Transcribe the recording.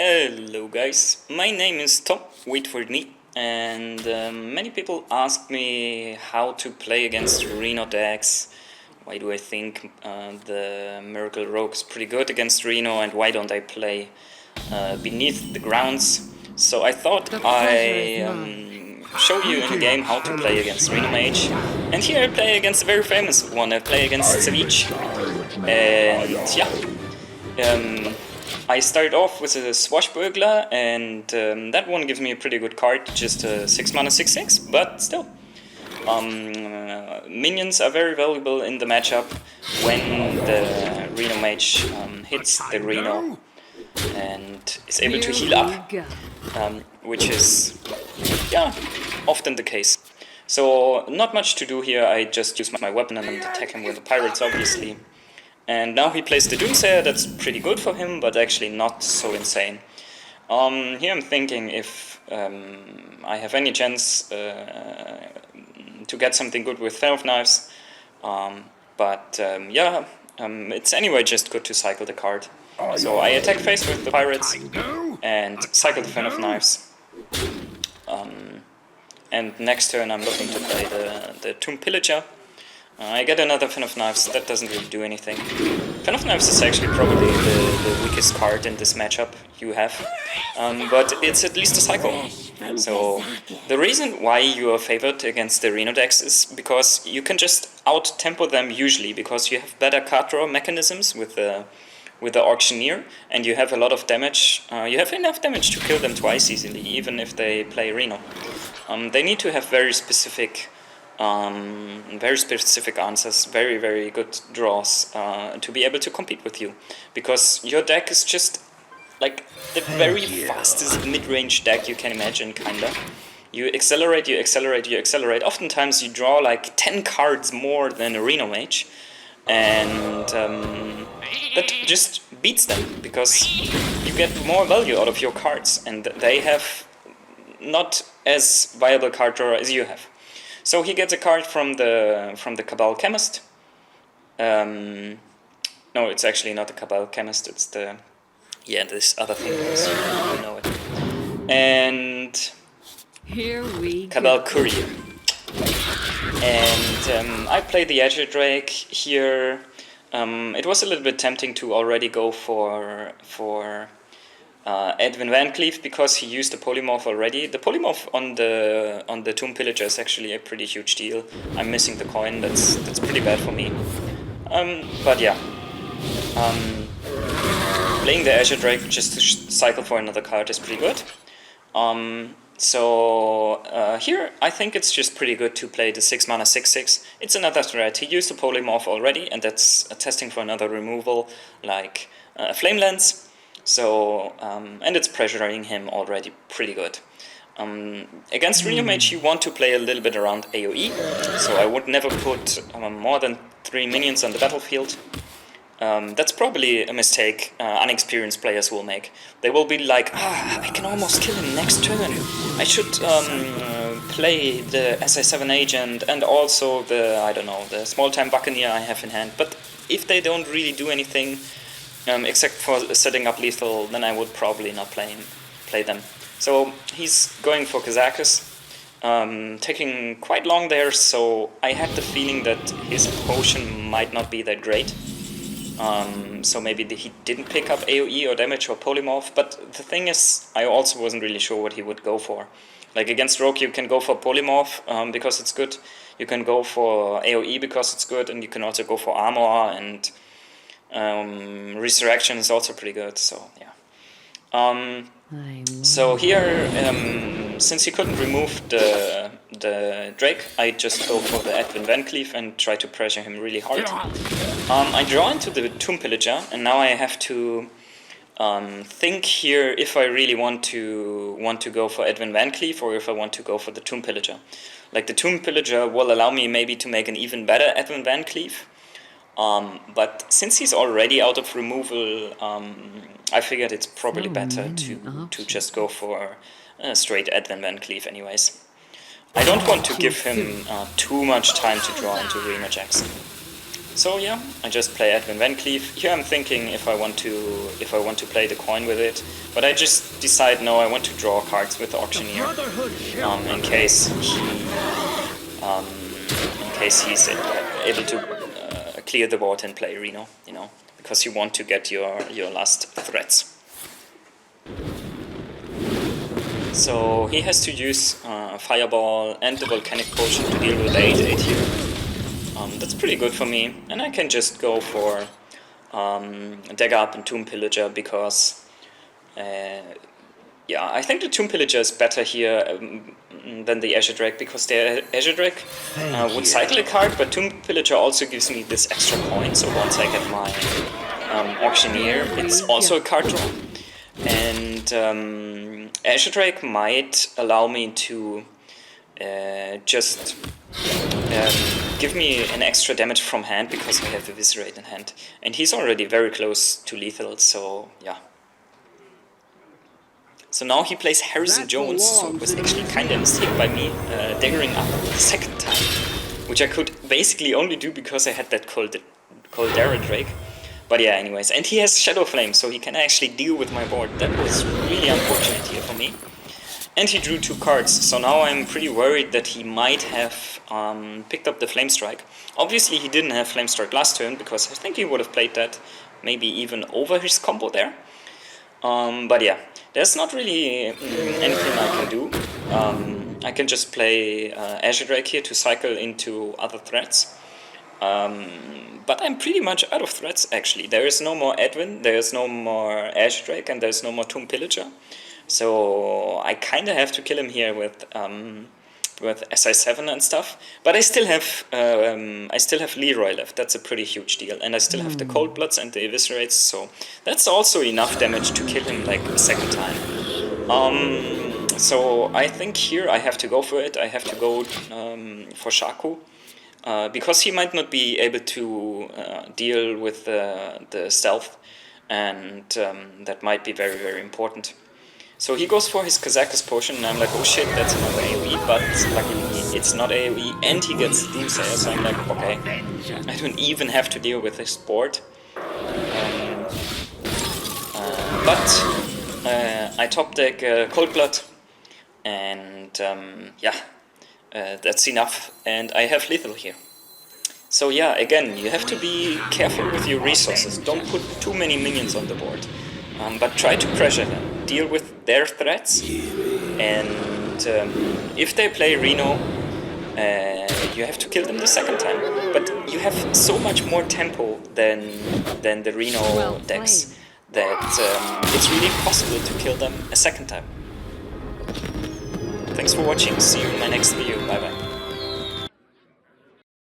Hello guys, my name is Tom, wait for me, and many people ask me how to play against Reno decks. Why do I think the Miracle Rogue is pretty good against Reno, and why don't I play beneath the grounds? So I thought I show you in the game how to play against Reno Mage, and here I play against a very famous one. I play against Savjz, and yeah. I started off with a Swashbuckler, and that one gives me a pretty good card, just a 6 mana 6/6, but still. Minions are very valuable in the matchup when the Reno Mage hits the Reno and is able to heal up, which is, yeah, often the case. So not much to do here, I just use my weapon and attack him with the pirates, obviously. And now he plays the Doomsayer. That's pretty good for him, but actually not so insane. Here I'm thinking if I have any chance to get something good with Fan of Knives, it's anyway just good to cycle the card. So I attack face with the pirates and cycle the Fan of Knives. And next turn I'm looking to play the Tomb Pillager. I get another Fan of Knives, that doesn't really do anything. Fan of Knives is actually probably the weakest card in this matchup you have, but it's at least a cycle. So the reason why you are favored against the Reno decks is because you can just out-tempo them usually, because you have better card draw mechanisms with the Auctioneer, and you have a lot of damage. You have enough damage to kill them twice easily, even if they play Reno. They need to have very specific answers, very good draws to be able to compete with you, because your deck is just like the very fastest mid-range deck you can imagine, kinda. You accelerate. Oftentimes you draw like 10 cards more than a Reno Mage, and that just beats them, because you get more value out of your cards, and they have not as viable card draw as you have. So he gets a card from the Cabal Chemist. No, it's actually not the Cabal Chemist. It's this other thing. You know it. And here we Cabal Courier. And I play the Azure Drake here. It was a little bit tempting to already go for Edwin Van Cleef, because he used the polymorph already. The polymorph on the Tomb Pillager is actually a pretty huge deal. I'm missing the coin. That's pretty bad for me. But yeah, playing the Azure Drake just to cycle for another card is pretty good. Here I think it's just pretty good to play the 6 mana 6/6. It's another threat. He used the polymorph already, and that's testing for another removal like Flame Lance. So, and it's pressuring him already pretty good. Against Reno Mage you want to play a little bit around AoE, so I would never put more than 3 minions on the battlefield. That's probably a mistake unexperienced players will make. They will be like, I can almost kill him next turn. I should play the SI7 agent and also the small-time Buccaneer I have in hand. But if they don't really do anything, except for setting up lethal, then I would probably not play them. So he's going for Kazakus, taking quite long there, so I had the feeling that his potion might not be that great. So maybe he didn't pick up AoE or damage or polymorph, but the thing is, I also wasn't really sure what he would go for. Like against Rogue you can go for polymorph because it's good, you can go for AoE because it's good, and you can also go for armor, and Resurrection is also pretty good, so yeah. So here, since he couldn't remove the Drake, I just go for the Edwin Van Cleef and try to pressure him really hard. I draw into the Tomb Pillager, and now I have to think here if I really want to go for Edwin Van Cleef or if I want to go for the Tomb Pillager. Like the Tomb Pillager will allow me maybe to make an even better Edwin Van Cleef. But since he's already out of removal, I figured it's probably better to just go for straight Edwin Van Cleef anyways. I don't want to give him too much time to draw into Reno Jackson. So yeah, I just play Edwin Van Cleef. Here I'm thinking if I want to play the coin with it, but I just decide no, I want to draw cards with the Auctioneer in case he's able to clear the board and play Reno, you know, because you want to get your last threats. So he has to use Fireball and the Volcanic Potion to deal with the 8/8 here. That's pretty good for me, and I can just go for Dagger Up and Tomb Pillager because, yeah, I think the Tomb Pillager is better here than the Azure Drake because the Azure Drake would cycle a card, but Tomb Pillager also gives me this extra coin, so once I get my Auctioneer, it's also a card draw. And Azure Drake might allow me to just give me an extra damage from hand because I have Eviscerate in hand. And he's already very close to lethal, so yeah. So now he plays Harrison Jones, so it was actually kind of a mistake by me daggering up the second time, which I could basically only do because I had that Caldera Drake. But yeah, anyways, and he has Shadow Flame, so he can actually deal with my board. That was really unfortunate here for me. And he drew 2 cards, so now I'm pretty worried that he might have picked up the Flame Strike. Obviously he didn't have Flame Strike last turn, because I think he would have played that maybe even over his combo there. But yeah, there's not really anything I can do. I can just play Azure Drake here to cycle into other threats. But I'm pretty much out of threats actually. There is no more Edwin, there is no more Azure Drake, and there's no more Tomb Pillager. So I kind of have to kill him here with SI7 and stuff. But I still have Leroy left. That's a pretty huge deal, and I still have the Cold Bloods and the Eviscerates. So that's also enough damage to kill him like a second time. So I think here I have to go for it. I have to go for Shaku. Because he might not be able to deal with the stealth, and that might be very, very important. So he goes for his Kazakus Potion, and I'm like, oh shit, that's another AoE, but luckily it's not AoE, and he gets Doomsayer, so I'm like, okay, I don't even have to deal with this board. But I top deck Cold Blood, and yeah. That's enough, and I have lethal here. So yeah, again, you have to be careful with your resources. Don't put too many minions on the board, but try to pressure them. Deal with their threats, and if they play Reno, you have to kill them the second time. But you have so much more tempo than the Reno decks that it's really impossible to kill them a second time. Thanks for watching, see you in my next video, bye bye.